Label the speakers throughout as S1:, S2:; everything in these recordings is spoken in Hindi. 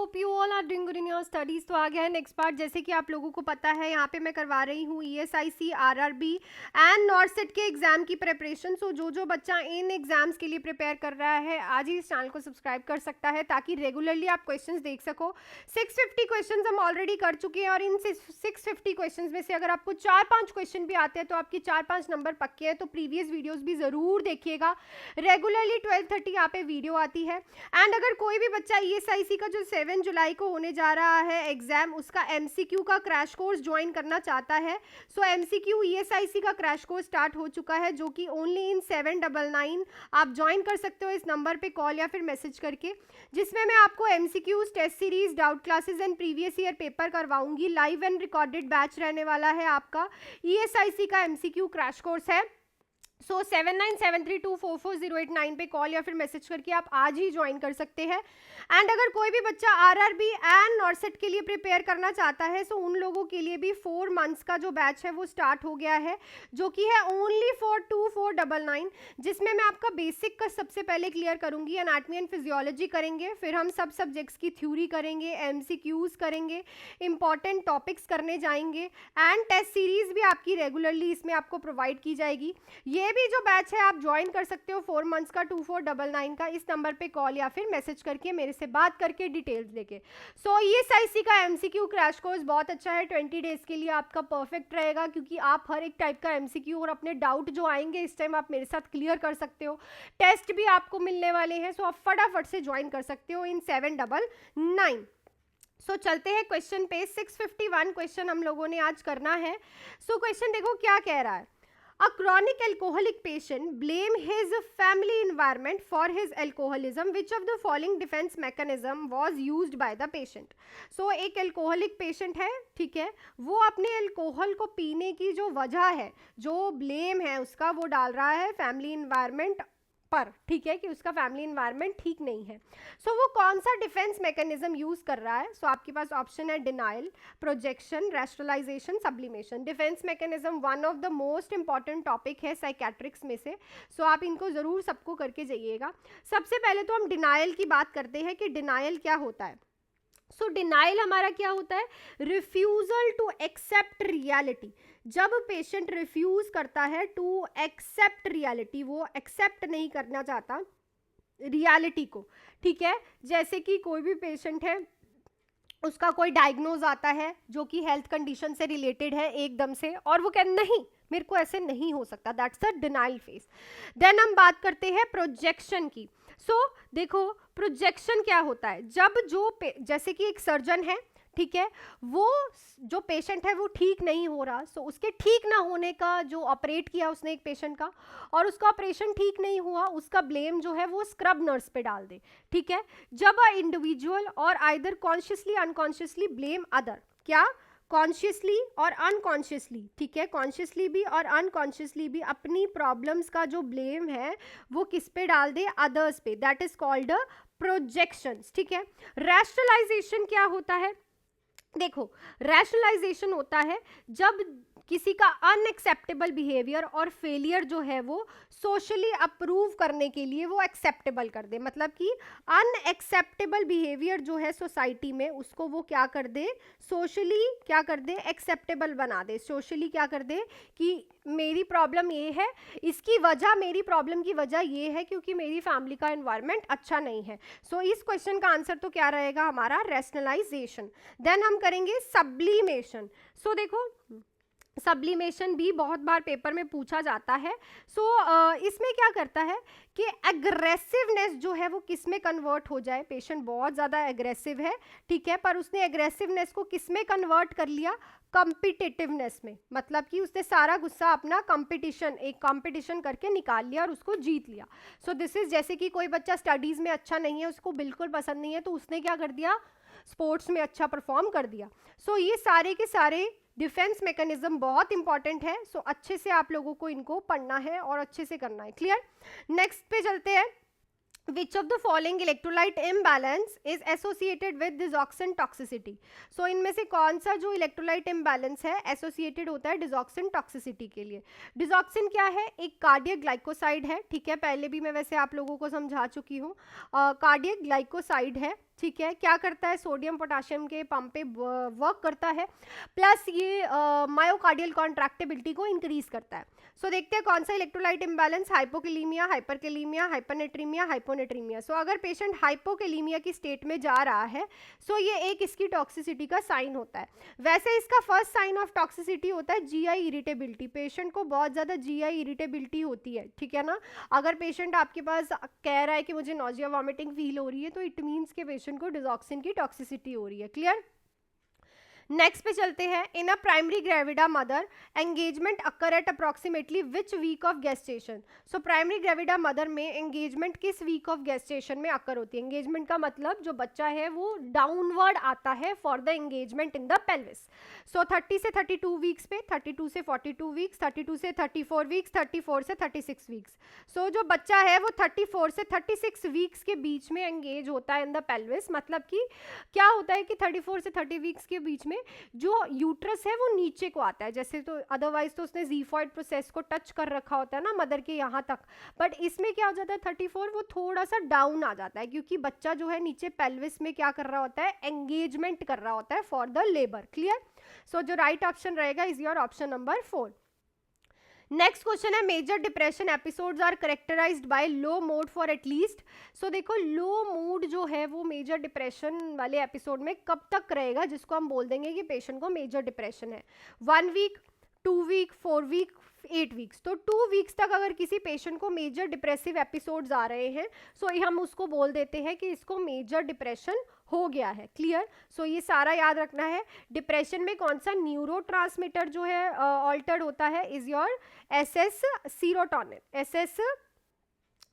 S1: Hope you all are doing good in your studies. तो आ गया है नेक्स्ट पार्ट। जैसे कि आप लोगों को पता है यहाँ पे मैं करवा रही हूँ ESIC, RRB एंड नॉर्सेट के एग्जाम की प्रिपरेशन। सो जो बच्चा इन एग्जाम्स के लिए प्रिपेयर कर रहा है आज ही इस चैनल को सब्सक्राइब कर सकता है ताकि रेगुलरली आप क्वेश्चंस देख सको। 650 क्वेश्चंस हम ऑलरेडी कर चुके हैं और इन 650 क्वेश्चंस में से अगर आपको 4-5 क्वेश्चन भी आते हैं तो आपकी 4-5 नंबर पक्के हैं। तो प्रीवियस वीडियोज भी जरूर देखिएगा। रेगुलरली 12:30 यहाँ पे वीडियो आती है। एंड अगर कोई भी बच्चा ESIC का जो 7 जुलाई को होने जा रहा है एग्जाम, उसका MCQ का क्रैश कोर्स ज्वाइन करना चाहता है, सो MCQ ESIC का क्रैश कोर्स स्टार्ट हो चुका है जो कि ओनली इन 799 आप ज्वाइन कर सकते हो इस नंबर पे कॉल या फिर मैसेज करके, जिसमें मैं आपको MCQs, test series, doubt classes and previous year paper करवाऊंगी। लाइव एंड रिकॉर्डेड बैच रहने वाला है आपका। ESIC का MCQ क्रैश कोर्स है। सो 7973244089 पे कॉल या फिर मैसेज करके आप आज ही ज्वाइन कर सकते हैं। एंड अगर कोई भी बच्चा RRB एंड नॉर्सेट के लिए प्रिपेयर करना चाहता है सो उन लोगों के लिए भी 4 मंथ्स का जो बैच है वो स्टार्ट हो गया है जो कि है ओनली फॉर 2499, जिसमें मैं आपका बेसिक का सबसे पहले क्लियर करूंगी। एनाटमी एंड फिजियोलॉजी करेंगे, फिर हम सब सब्जेक्ट्स की थ्योरी करेंगे, MCQs करेंगे, इंपॉर्टेंट टॉपिक्स करने जाएंगे एंड टेस्ट सीरीज भी आपकी रेगुलरली इसमें आपको प्रोवाइड की जाएगी। ये भी जो बैच है आप ज्वाइन कर सकते हो 4 मंथ्स का 2499 का। इस नंबर पे कॉल या फिर मैसेज करके मेरे से बात करके डिटेल्स लेके। सो ESIC का MCQ क्रैश कोर्स बहुत अच्छा है, 20 डेज के लिए आपका परफेक्ट रहेगा क्योंकि आप हर एक टाइप का MCQ और अपने डाउट जो आएंगे इस टाइम आप मेरे साथ क्लियर कर सकते हो। टेस्ट भी आपको मिलने वाले हैं, सो आप फटाफट से ज्वाइन कर सकते हो इन 799। सो चलते हैं क्वेश्चन पे। 651 क्वेश्चन हम लोगों ने आज करना है। सो क्वेश्चन देखो क्या कह रहा है। A chronic alcoholic patient blame his family environment for his alcoholism. Which of the following defense mechanism was used by the patient? So एक alcoholic patient है, ठीक है, वो अपने अल्कोहल को पीने की जो वजह है, जो blame है उसका, वो डाल रहा है फैमिली इन्वायरमेंट पर, ठीक है, कि उसका फैमिली इन्वायरमेंट ठीक नहीं है। सो वो कौन सा डिफेंस मैकेनिज्म यूज कर रहा है? सो आपके पास ऑप्शन है denial, projection, rationalisation, sublimation. Defence mechanism one of the most important topic है साइकेट्रिक्स में से, सो आप इनको जरूर सबको करके जाइएगा। सबसे पहले तो हम डिनाइल की बात करते हैं कि डिनाइल क्या होता है। सो डिनाइल हमारा क्या होता है? Refusal to accept reality. जब पेशेंट रिफ्यूज करता है टू एक्सेप्ट रियलिटी, वो एक्सेप्ट नहीं करना चाहता रियलिटी को, ठीक है। जैसे कि कोई भी पेशेंट है, उसका कोई डायग्नोज आता है जो कि हेल्थ कंडीशन से रिलेटेड है एकदम से, और वो कहते नहीं मेरे को ऐसे नहीं हो सकता, that's the denial phase. Then हम बात करते हैं प्रोजेक्शन की। सो देखो प्रोजेक्शन क्या होता है? जब जैसे कि एक सर्जन है, ठीक है, वो जो पेशेंट है वो ठीक नहीं हो रहा, सो उसके ठीक ना होने का जो ऑपरेट किया उसने एक पेशेंट का और उसका ऑपरेशन ठीक नहीं हुआ, उसका ब्लेम जो है वो स्क्रब नर्स पे डाल दे, ठीक है। जब अ इंडिविजुअल और either consciously unconsciously blame other, क्या कॉन्शियसली और अनकॉन्शियसली, ठीक है, कॉन्शियसली भी और अनकॉन्शियसली भी अपनी प्रॉब्लम्स का जो ब्लेम है वो किस पे डाल दे? अदर्स पे, that is called a projections, ठीक है। रैशनलाइजेशन क्या होता है? देखो रैशनलाइजेशन होता है जब किसी का अनएक्सेप्टेबल बिहेवियर और फेलियर जो है वो सोशली अप्रूव करने के लिए वो एक्सेप्टेबल कर दे, मतलब कि अनएक्सेप्टेबल बिहेवियर जो है सोसाइटी में उसको वो क्या कर दे? सोशली क्या कर दे? एक्सेप्टेबल बना दे। सोशली क्या कर दे कि मेरी प्रॉब्लम ये है, इसकी वजह, मेरी प्रॉब्लम की वजह ये है क्योंकि मेरी फैमिली का एनवायरनमेंट अच्छा नहीं है। सो इस क्वेश्चन का आंसर तो क्या रहेगा हमारा? रैशनलाइजेशन। देन हम करेंगे सब्लिमेशन। सो देखो सब्लिमेशन भी बहुत बार पेपर में पूछा जाता है। सो इसमें क्या करता है कि एग्रेसिवनेस जो है वो किस में कन्वर्ट हो जाए। पेशेंट बहुत ज़्यादा एग्रेसिव है, ठीक है, पर उसने एग्रेसिवनेस को किस में कन्वर्ट कर लिया? कॉम्पिटिटिवनेस में, मतलब कि उसने सारा गुस्सा अपना एक कंपटीशन करके निकाल लिया और उसको जीत लिया। सो दिस इज, जैसे कि कोई बच्चा स्टडीज़ में अच्छा नहीं है, उसको बिल्कुल पसंद नहीं है, तो उसने क्या कर दिया? स्पोर्ट्स में अच्छा परफॉर्म कर दिया। सो ये सारे के सारे डिफेंस मैकेनिज्म बहुत इंपॉर्टेंट है। सो अच्छे से आप लोगों को इनको पढ़ना है और अच्छे से करना है। क्लियर? नेक्स्ट पे चलते हैं। Which of the following electrolyte imbalance is associated with digoxin toxicity? So इनमें से कौन सा जो electrolyte imbalance है associated होता है digoxin toxicity के लिए? digoxin क्या है? एक कार्डियक ग्लाइकोसाइड है, ठीक है, पहले भी मैं वैसे आप लोगों को समझा चुकी हूँ। कार्डियक ग्लाइकोसाइड है, ठीक है, क्या करता है, सोडियम पोटाशियम के पंप पे वर्क करता है, प्लस ये मायोकार्डियल कॉन्ट्रैक्टिबिलिटी को इंक्रीज करता है। सो देखते हैं कौन सा electrolyte imbalance, hypokalemia, hyperkalemia, hypernatremia, hyponatremia. So अगर पेशेंट हाइपोकैलीमिया की स्टेट में जा रहा है सो ये एक इसकी टॉक्सिसिटी का साइन होता है। वैसे इसका फर्स्ट साइन ऑफ टॉक्सिसिटी होता है जीआई इरिटेबिलिटी, पेशेंट को बहुत ज़्यादा जीआई इरिटेबिलिटी होती है, ठीक है ना। अगर पेशेंट आपके पास कह रहा है कि मुझे नॉजिया वॉमिटिंग फील हो रही है तो इट मीन्स के पेशेंट को डिजॉक्सिन की टॉक्सिसिटी हो रही है। क्लियर। नेक्स्ट पे चलते हैं। In a primary gravida mother engagement occur at approximately which week of gestation. So primary gravida mother में एंगेजमेंट किस वीक ऑफ गेस्टेशन में अकर होती है। एंगेजमेंट का मतलब जो बच्चा है वो डाउनवर्ड आता है for the engagement in the pelvis. So 30 से 32 वीक्स पे, 32 से 42 वीक्स, 32 से 34 वीक्स, 34 से 36 वीक्स। सो जो बच्चा है वो 34 से 36 वीक्स के बीच में एंगेज होता है इन द पेल्विस। मतलब कि क्या होता है कि 34 से 30 वीक्स के बीच में जो यूट्रस है वो नीचे को आता है, जैसे तो अदरवाइज तो उसने ज़ीफॉइड प्रोसेस को टच कर रखा होता है ना मदर के यहाँ तक, बट इसमें क्या हो जाता है 34 वो थोड़ा सा डाउन आ जाता है क्योंकि बच्चा जो है नीचे पेल्विस में क्या कर रहा होता है, एंगेजमेंट कर रहा होता है for the labour. Clear. So जो राइट ऑप्शन रहेगा is your option number 4। Next question है major depression episodes are characterized by low mood for at least. So देखो लो मूड जो है वो मेजर डिप्रेशन वाले एपिसोड में कब तक रहेगा जिसको हम बोल देंगे कि पेशेंट को मेजर डिप्रेशन है। 1 वीक, 2 वीक, 4 वीक, 8 वीक्स। तो 2 वीक्स तक अगर किसी पेशेंट को मेजर डिप्रेसिव एपिसोड्स आ रहे हैं सो हम उसको बोल देते हैं कि इसको मेजर डिप्रेशन हो गया है। क्लियर। सो ये सारा याद रखना है। डिप्रेशन में कौन सा न्यूरोट्रांसमीटर जो है ऑल्टर्ड होता है is your SS serotonin,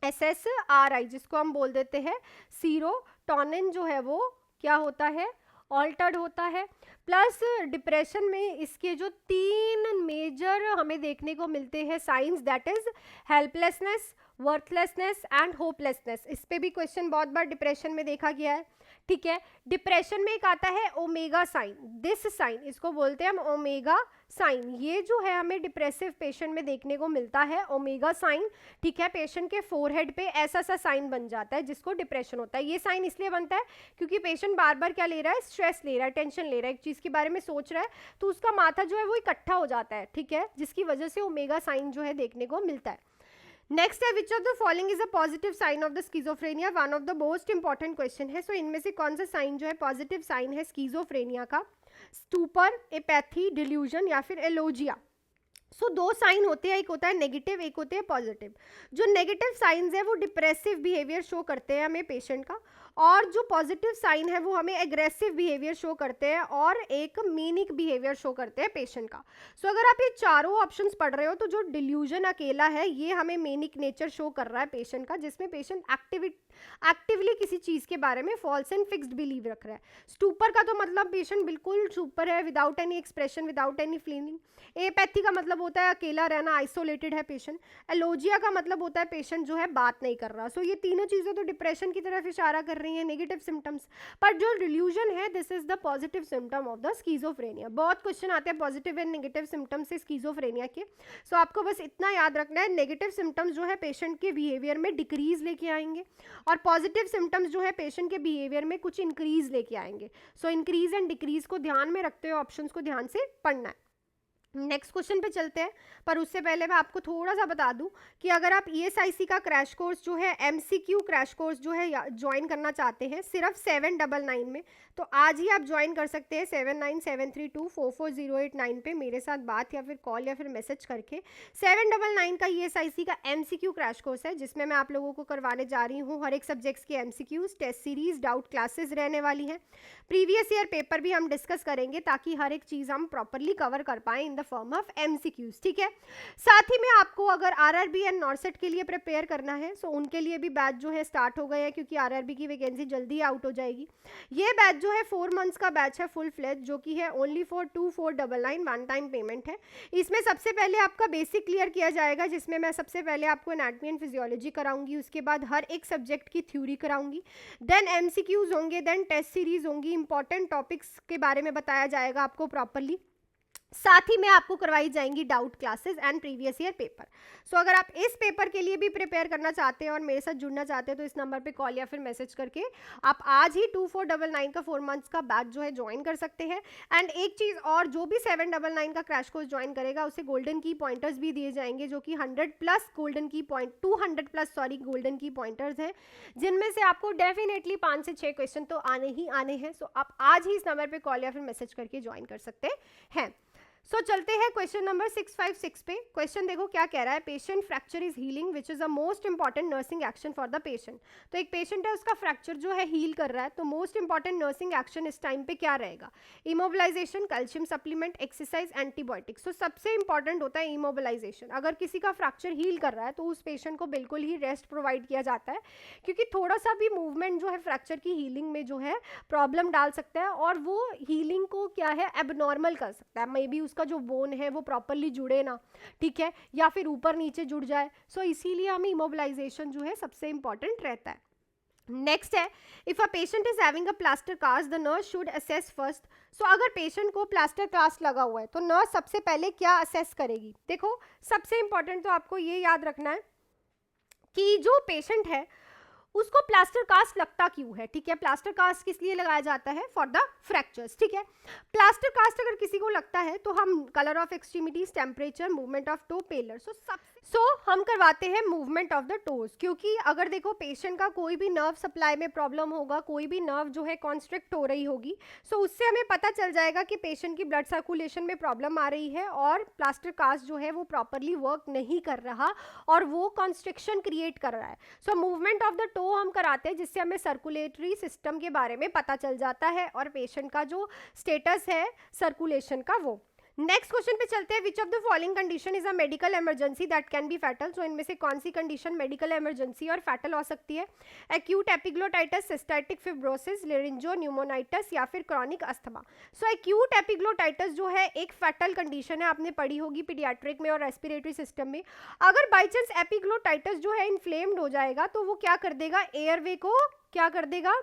S1: SSRI जिसको हम बोल देते हैं सीरोटोनिन जो है वो क्या होता है, ऑल्टर्ड होता है। प्लस डिप्रेशन में इसके जो 3 मेजर हमें देखने को मिलते हैं science, that is helplessness, worthlessness and hopelessness. इस पे भी क्वेश्चन बहुत बार डिप्रेशन में देखा गया है। ठीक है। डिप्रेशन में एक आता है ओमेगा साइन, दिस साइन इसको बोलते हैं हम ओमेगा साइन। ये जो है हमें डिप्रेसिव पेशेंट में देखने को मिलता है ओमेगा साइन। ठीक है। पेशेंट के फोरहेड पे ऐसा सा साइन बन जाता है जिसको डिप्रेशन होता है। ये साइन इसलिए बनता है क्योंकि पेशेंट बार बार क्या ले रहा है, स्ट्रेस ले रहा है, टेंशन ले रहा है, एक चीज के बारे में सोच रहा है तो उसका माथा जो है वो इकट्ठा हो जाता है। ठीक है। जिसकी वजह से ओमेगा साइन जो है देखने को मिलता है। नेक्स्ट है which of the following is a positive sign of the schizophrenia, one of the most important question है। सो इनमें से कौन सा साइन जो है पॉजिटिव साइन है स्किजोफ्रेनिया का, स्टूपर, एपैथी, डिल्यूजन या फिर एलोजिया। सो 2 साइन होते हैं, एक होता है नेगेटिव, एक होते हैं पॉजिटिव। जो नेगेटिव साइंस है वो डिप्रेसिव बिहेवियर शो करते हैं हमें पेशेंट का, और जो पॉजिटिव साइन है वो हमें एग्रेसिव बिहेवियर शो करते हैं और एक मीनिक बिहेवियर शो करते हैं पेशेंट का। सो अगर आप ये चारों ऑप्शंस पढ़ रहे हो तो जो डिल्यूजन अकेला है ये हमें मेनिक नेचर शो कर रहा है पेशेंट का, जिसमें पेशेंट एक्टिवली किसी चीज़ के बारे में फॉल्स एंड फिक्स्ड बिलीव रख रहा है। स्टूपर का तो मतलब पेशेंट बिल्कुल स्टूपर है, without any expression, without any feeling. Apathy का मतलब होता है अकेला रहना, आइसोलेटेड है पेशेंट। एलोजिया का मतलब होता है पेशेंट जो है बात नहीं कर रहा। सो ये तीनों चीज़ें तो डिप्रेशन की तरफ इशारा कर रही हैं, नेगेटिव सिम्टम्स। पर जो डिल्यूजन है this is the positive symptom of the schizophrenia. बहुत क्वेश्चन आते हैं पॉजिटिव एंड नेगेटिव सिम्टम्स से स्किजोफ्रेनिया के। सो आपको बस इतना याद रखना है, नेगेटिव सिम्टम्स जो है पेशेंट के बिहेवियर में डिक्रीज लेके आएंगे और पॉजिटिव सिम्टम्स जो है पेशेंट के बिहेवियर में कुछ इंक्रीज लेके आएंगे। सो इंक्रीज एंड डिक्रीज को ध्यान में रखते हुए ऑप्शंस को ध्यान से पढ़ना है। नेक्स्ट क्वेश्चन पे चलते हैं, पर उससे पहले मैं आपको थोड़ा सा बता दूं कि अगर आप ESIC का क्रैश कोर्स जो है MCQ क्रैश कोर्स जो है ज्वाइन करना चाहते हैं सिर्फ 799 में, तो आज ही आप ज्वाइन कर सकते हैं 7973244089 पे मेरे साथ बात या फिर कॉल या फिर मैसेज करके। 799 का ESIC का MCQ क्रैश कोर्स है जिसमें मैं आप लोगों को करवाने जा रही हूँ हर एक सब्जेक्ट्स के MCQs, test series, doubt classes रहने वाली हैं। प्रीवियस ईयर पेपर भी हम डिस्कस करेंगे ताकि हर एक चीज़ हम प्रॉपरली कवर कर पाएँ in the form of MCQs। ठीक है। साथ ही में आपको अगर RRB एंड नॉर्सेट के लिए प्रिपेयर करना है सो उनके लिए भी बैच जो है स्टार्ट हो गए हैं क्योंकि RRB की वैकेंसी जल्दी आउट हो जाएगी। ये बैच जो है 4 मंथ्स का बैच है फुल फ्लेज, जो कि है only for 2499 one time payment है। इसमें सबसे पहले आपका बेसिक क्लियर किया जाएगा जिसमें मैं सबसे पहले आपको एनाटॉमी एंड फिजियोलॉजी कराऊंगी, उसके बाद हर एक सब्जेक्ट की थ्योरी कराऊंगी, देन MCQs होंगे, देन टेस्ट सीरीज होंगी, इंपॉर्टेंट टॉपिक्स के बारे में बताया जाएगा आपको प्रॉपरली। साथ ही में आपको करवाई जाएंगी doubt classes and previous year paper. So अगर आप इस पेपर के लिए भी प्रिपेयर करना चाहते हैं और मेरे साथ जुड़ना चाहते हैं तो इस नंबर पे कॉल या फिर मैसेज करके आप आज ही 2499 का 4 मंथ्स का बैच जो है ज्वाइन कर सकते हैं। एंड एक चीज़ और, जो भी 799 का क्रैश कोर्स ज्वाइन करेगा उसे गोल्डन की पॉइंटर्स भी दिए जाएंगे, जो कि 100+ गोल्डन की पॉइंट 200+ गोल्डन की पॉइंटर्स हैं, जिनमें से आपको डेफिनेटली 5 से 6 क्वेश्चन तो आने ही आने हैं। सो आप आज ही इस नंबर पर कॉल या फिर मैसेज करके ज्वाइन कर सकते हैं। सो चलते हैं क्वेश्चन नंबर 656 पे। क्वेश्चन देखो क्या कह रहा है, patient fracture is healing which is a most important nursing action for the patient. तो एक पेशेंट है, उसका फ्रैक्चर जो है हील कर रहा है, तो मोस्ट इंपॉर्टेंट नर्सिंग एक्शन इस टाइम पे क्या रहेगा? Immobilisation, calcium supplement, exercise, antibiotics. तो सबसे इंपॉर्टेंट होता है इमोबिलाइजेशन। अगर किसी का फ्रैक्चर हील कर रहा है तो उस पेशेंट को बिल्कुल ही रेस्ट प्रोवाइड किया जाता है, क्योंकि थोड़ा सा भी मूवमेंट जो है फ्रैक्चर की हीलिंग में जो है प्रॉब्लम डाल सकता है और वो हीलिंग को क्या है एबनॉर्मल कर सकता है। मे बी उसका जो बोन है वो प्रॉपरली जुड़े ना, ठीक है, या फिर ऊपर नीचे जुड़ जाए। सो इसीलिए हमें इमोबिलाइजेशन जो है सबसे इंपॉर्टेंट रहता है। नेक्स्ट है, if a patient is having a plaster cast the nurse should assess first. So अगर पेशेंट को प्लास्टर कास्ट लगा हुआ है तो नर्स सबसे पहले क्या असेस करेगी? देखो सबसे इंपॉर्टेंट तो आपको ये याद रखना है कि जो पेशेंट है उसको प्लास्टर कास्ट लगता क्यों है, ठीक है। प्लास्टर कास्ट किस लिए लगाया जाता है? फॉर द फ्रैक्चर्स, ठीक है। प्लास्टर कास्ट अगर किसी को लगता है तो हम colour of extremities, temperature, movement of toe, pallor, so हम करवाते हैं मूवमेंट ऑफ द टोज, क्योंकि अगर देखो पेशेंट का कोई भी नर्व सप्लाई में प्रॉब्लम होगा, कोई भी नर्व जो है कॉन्स्ट्रिक्ट हो रही होगी, सो उससे हमें पता चल जाएगा कि पेशेंट की ब्लड सर्कुलेशन में प्रॉब्लम आ रही है और प्लास्टर कास्ट जो है वो प्रॉपरली वर्क नहीं कर रहा और वो कॉन्स्ट्रिक्शन क्रिएट कर रहा है। So movement of the toe हम कराते हैं, जिससे हमें सर्कुलेटरी सिस्टम के बारे में पता चल जाता है और पेशेंट का जो स्टेटस है सर्कुलेशन का वो। नेक्स्ट क्वेश्चन पे चलते हैं, which of the following condition is a medical emergency that can be fatal. So इनमें से कौन सी कंडीशन मेडिकल इमरजेंसी और फैटल हो सकती है? Acute epiglottitis, cystic fibrosis, laryngo pneumonitis या फिर chronic asthma. So acute epiglottitis जो है एक फैटल कंडीशन है, आपने पढ़ी होगी पीडियाट्रिक में और रेस्पिरेटरी सिस्टम में। अगर बाई चांस एपिग्लोटाइटिस जो है इन्फ्लेम्ड हो जाएगा तो वो क्या कर देगा? एयरवे को क्या कर देगा?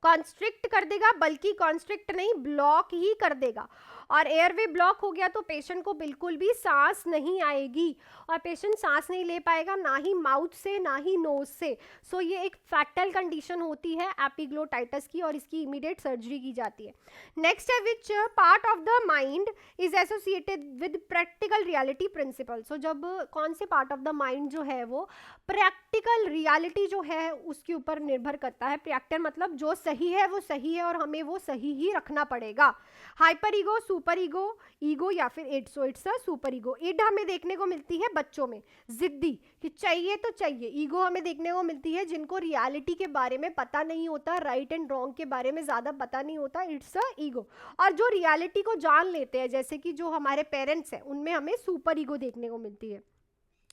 S1: कॉन्स्ट्रिक्ट कर देगा, बल्कि कॉन्स्ट्रिक्ट नहीं ब्लॉक ही कर देगा। और एयरवे ब्लॉक हो गया तो पेशेंट को बिल्कुल भी सांस नहीं आएगी और पेशेंट सांस नहीं ले पाएगा, ना ही माउथ से ना ही नोज से। सो ये एक फैटल कंडीशन होती है एपिग्लोटाइटिस की और इसकी इमीडिएट सर्जरी की जाती है। नेक्स्ट है, which part of the mind is associated with practical reality principle. So जब कौन से पार्ट ऑफ द माइंड जो है वो प्रैक्टिकल रियलिटी जो है उसके ऊपर निर्भर करता है। प्रैक्टिकल मतलब जो सही है वो सही है और हमें वो सही ही रखना पड़ेगा। Hyper ego, super ego, ego या फिर id. So it's a super ego. Id हमें देखने को मिलती है बच्चों में, जिद्दी कि चाहिए तो चाहिए। ईगो हमें देखने को मिलती है जिनको रियलिटी के बारे में पता नहीं होता, राइट एंड रॉन्ग के बारे में ज़्यादा पता नहीं होता, इट्स अ ईगो। और जो रियलिटी को जान लेते हैं, जैसे कि जो हमारे पेरेंट्स हैं, उनमें हमें सुपर ईगो देखने को मिलती है।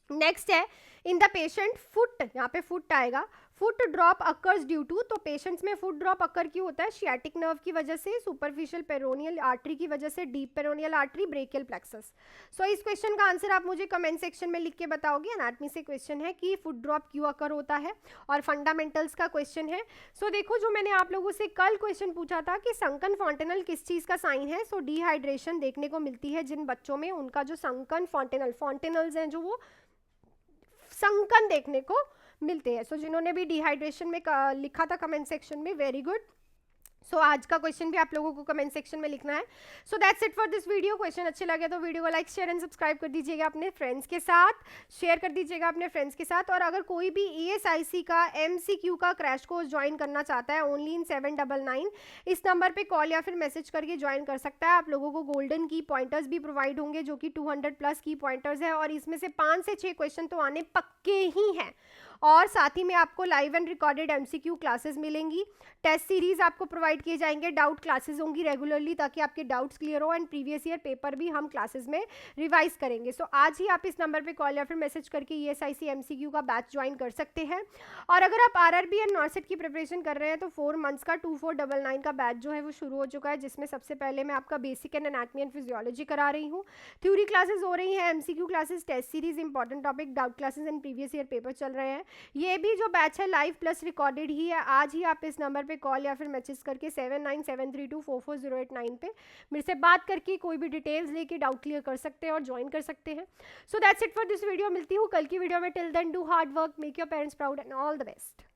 S1: नेक्स्ट है, इन द पेशेंट फुट, यहाँ पे फुट आएगा, foot drop occurs due to. तो पेशेंट्स में फुट ड्रॉप अकर क्यों होता है? शियाटिक नर्व की वजह से, सुपरफिशियल पेरोनियल आर्टरी की वजह से, deep peroneal artery, brachial plexus. So इस क्वेश्चन का आंसर आप मुझे कमेंट सेक्शन में लिख के बताओगे। एनाटमी से क्वेश्चन है कि फुट ड्रॉप क्यों अकर होता है और फंडामेंटल्स का क्वेश्चन है। सो देखो, जो मैंने आप लोगों से कल क्वेश्चन पूछा था कि संकन फॉन्टेनल किस चीज़ का साइन है। सो डिहाइड्रेशन देखने को मिलती है जिन बच्चों में, उनका जो संकन फॉन्टेनल्स हैं जो वो संकन देखने को मिलते हैं। सो जिन्होंने भी डिहाइड्रेशन में लिखा था कमेंट सेक्शन में, वेरी गुड। सो आज का क्वेश्चन भी आप लोगों को कमेंट सेक्शन में लिखना है। सो that's it for this video. Question अच्छे लगे तो वीडियो को लाइक, शेयर एंड सब्सक्राइब कर दीजिएगा अपने फ्रेंड्स के साथ, शेयर कर दीजिएगा अपने फ्रेंड्स के साथ। और अगर कोई भी ESIC का MCQ का क्रैश कोर्स ज्वाइन करना चाहता है ओनली इन 799, इस नंबर पे कॉल या फिर मैसेज करके ज्वाइन कर सकता है। आप लोगों को गोल्डन की पॉइंटर्स भी प्रोवाइड होंगे जो कि 200+ की पॉइंटर्स है और इसमें से 5 से 6 क्वेश्चन तो आने पक्के ही हैं। और साथ ही में आपको live and recorded MCQ classes मिलेंगी, टेस्ट सीरीज आपको प्रोवाइड किए जाएंगे, डाउट क्लासेस होंगी रेगुलरली ताकि आपके डाउट्स क्लियर हो, एंड प्रीवियस ईयर पेपर भी हम क्लासेस में रिवाइज करेंगे। सो आज ही आप इस नंबर पे कॉल या फिर मैसेज करके ESIC MCQ का बैच ज्वाइन कर सकते हैं। और अगर आप RRB एंड नॉर्सेट की प्रिपरेशन कर रहे हैं तो 4 मंथ्स का 2499 का बैच जो है वो शुरू हो चुका है, जिसमें सबसे पहले मैं आपका basic and anatomy and physiology करा रही हूँ। थ्योरी क्लासेस हो रही हैं, MCQ classes, test series, important topic, doubt classes and previous year paper चल रहे हैं। ये भी जो बैच है लाइव प्लस रिकॉर्डेड ही है। आज ही आप इस नंबर पे कॉल या फिर मैसेज करके 7973244089 पे मेरे से बात करके कोई भी डिटेल्स लेके डाउट क्लियर कर सकते हैं और ज्वाइन कर सकते हैं। So that's it for this video. मिलती हूँ कल की वीडियो में। Till then do hard work, make your parents proud and all the best.